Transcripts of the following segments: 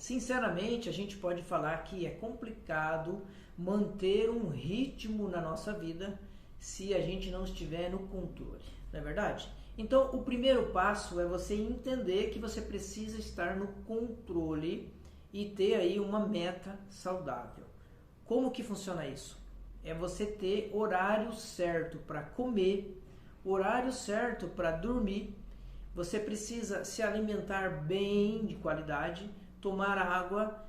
Sinceramente, a gente pode falar que é complicado manter um ritmo na nossa vida se a gente não estiver no controle, não é verdade? Então, o primeiro passo é você entender que você precisa estar no controle e ter aí uma meta saudável. Como que funciona isso? É você ter horário certo para comer, horário certo para dormir. Você precisa se alimentar bem, de qualidade, tomar água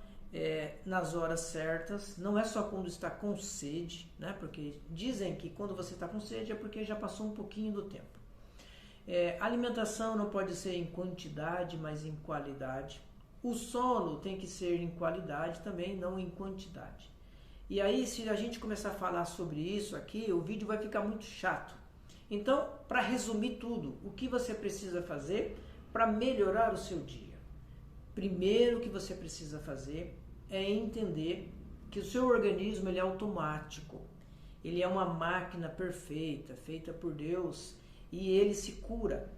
nas horas certas. Não é só quando está com sede, né? Porque dizem que quando você está com sede é porque já passou um pouquinho do tempo. Alimentação não pode ser em quantidade, mas em qualidade. O sono tem que ser em qualidade também, não em quantidade. E aí, se a gente começar a falar sobre isso aqui, o vídeo vai ficar muito chato. Então, para resumir tudo, o que você precisa fazer para melhorar o seu dia? Primeiro que você precisa fazer é entender que o seu organismo ele é automático. Ele é uma máquina perfeita, feita por Deus, e ele se cura.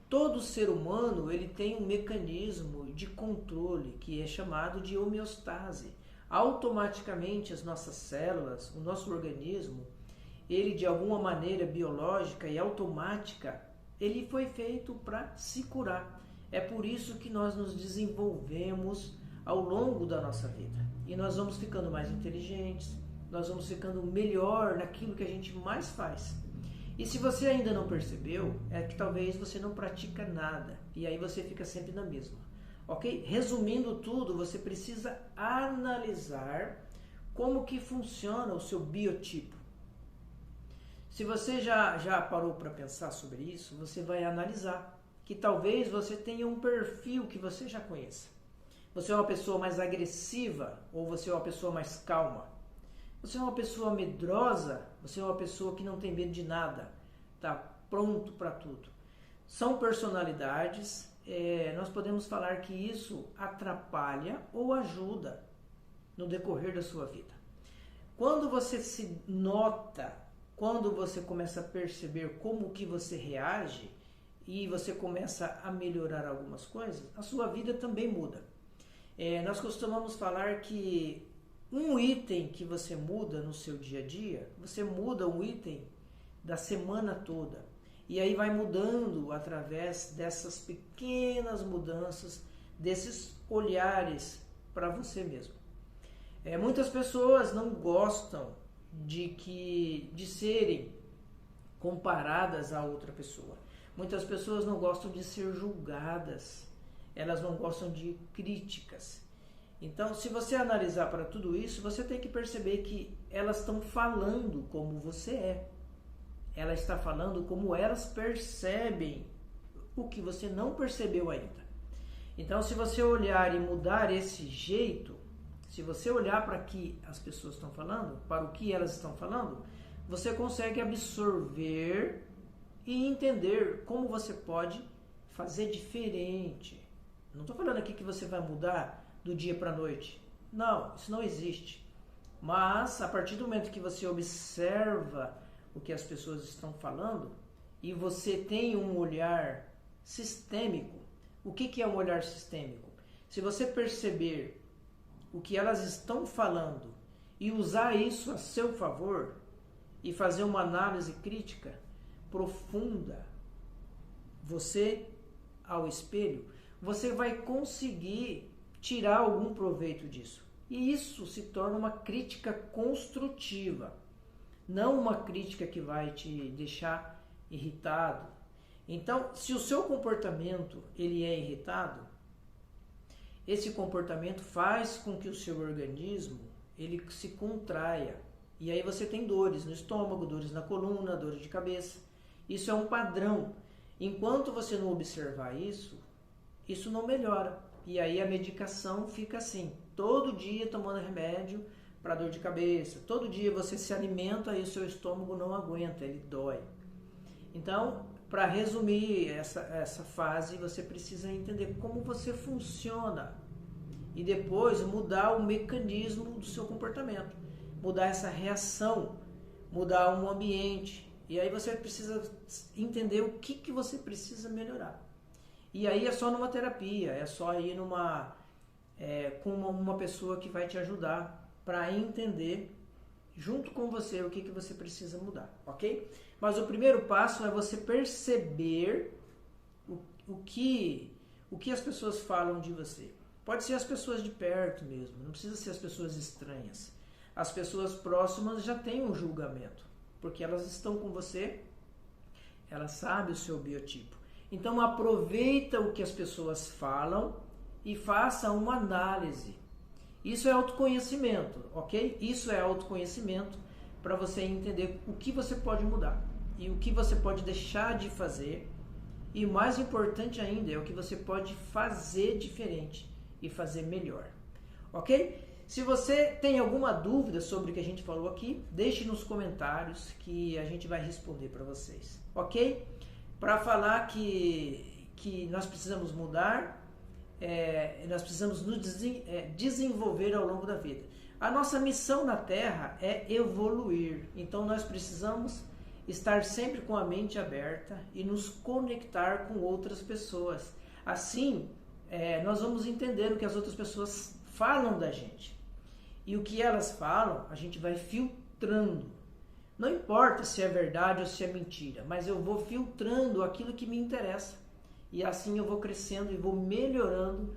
Todo ser humano ele tem um mecanismo de controle que é chamado de homeostase. Automaticamente as nossas células, o nosso organismo, ele de alguma maneira biológica e automática, ele foi feito para se curar. É por isso que nós nos desenvolvemos ao longo da nossa vida. E nós vamos ficando mais inteligentes, nós vamos ficando melhor naquilo que a gente mais faz. E se você ainda não percebeu, é que talvez você não pratica nada. E aí você fica sempre na mesma. Ok? Resumindo tudo, você precisa analisar como que funciona o seu biotipo. Se você já parou para pensar sobre isso, você vai analisar que talvez você tenha um perfil que você já conheça. Você é uma pessoa mais agressiva ou você é uma pessoa mais calma? Você é uma pessoa medrosa? Você é uma pessoa que não tem medo de nada? Está pronto para tudo? São personalidades, nós podemos falar que isso atrapalha ou ajuda no decorrer da sua vida. Quando você se nota, quando você começa a perceber como que você reage e você começa a melhorar algumas coisas, a sua vida também muda. Nós costumamos falar que um item que você muda no seu dia a dia, você muda um item da semana toda. E aí vai mudando através dessas pequenas mudanças, desses olhares para você mesmo. Muitas pessoas não gostam de serem comparadas a outra pessoa. Muitas pessoas não gostam de ser julgadas. Elas não gostam de críticas. Então, se você analisar para tudo isso, você tem que perceber que elas estão falando como você é. Ela está falando como elas percebem o que você não percebeu ainda. Então, se você olhar e mudar esse jeito, se você olhar para o que as pessoas estão falando, para o que elas estão falando, você consegue absorver e entender como você pode fazer diferente. Não estou falando aqui que você vai mudar do dia para a noite. Não, isso não existe. Mas, a partir do momento que você observa o que as pessoas estão falando e você tem um olhar sistêmico, o que é um olhar sistêmico? Se você perceber o que elas estão falando e usar isso a seu favor e fazer uma análise crítica profunda, você ao espelho, você vai conseguir tirar algum proveito disso. E isso se torna uma crítica construtiva, não uma crítica que vai te deixar irritado. Então, se o seu comportamento ele é irritado, esse comportamento faz com que o seu organismo ele se contraia. E aí você tem dores no estômago, dores na coluna, dores de cabeça. Isso é um padrão. Enquanto você não observar isso, isso não melhora. E aí a medicação fica assim, todo dia tomando remédio para dor de cabeça, todo dia você se alimenta e o seu estômago não aguenta, ele dói. Então, para resumir essa fase, você precisa entender como você funciona e depois mudar o mecanismo do seu comportamento, mudar essa reação, mudar um ambiente. E aí você precisa entender o que você precisa melhorar. E aí é só numa terapia, é só ir com uma pessoa que vai te ajudar para entender junto com você o que você precisa mudar, ok? Mas o primeiro passo é você perceber o que as pessoas falam de você. Pode ser as pessoas de perto mesmo, não precisa ser as pessoas estranhas. As pessoas próximas já têm um julgamento, porque elas estão com você, elas sabem o seu biotipo. Então aproveita o que as pessoas falam e faça uma análise. Isso é autoconhecimento, ok? Isso é autoconhecimento para você entender o que você pode mudar e o que você pode deixar de fazer. E o mais importante ainda é o que você pode fazer diferente e fazer melhor, ok? Se você tem alguma dúvida sobre o que a gente falou aqui, deixe nos comentários que a gente vai responder para vocês, ok? Para falar que nós precisamos mudar, nós precisamos nos desenvolver ao longo da vida. A nossa missão na Terra é evoluir, então nós precisamos estar sempre com a mente aberta e nos conectar com outras pessoas. Assim, nós vamos entender o que as outras pessoas falam da gente. E o que elas falam, a gente vai filtrando. Não importa se é verdade ou se é mentira, mas eu vou filtrando aquilo que me interessa. E assim eu vou crescendo e vou melhorando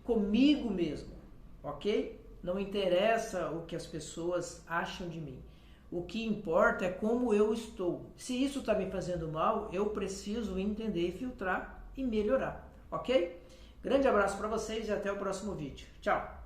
comigo mesmo, ok? Não interessa o que as pessoas acham de mim. O que importa é como eu estou. Se isso está me fazendo mal, eu preciso entender, filtrar e melhorar, ok? Grande abraço para vocês e até o próximo vídeo. Tchau!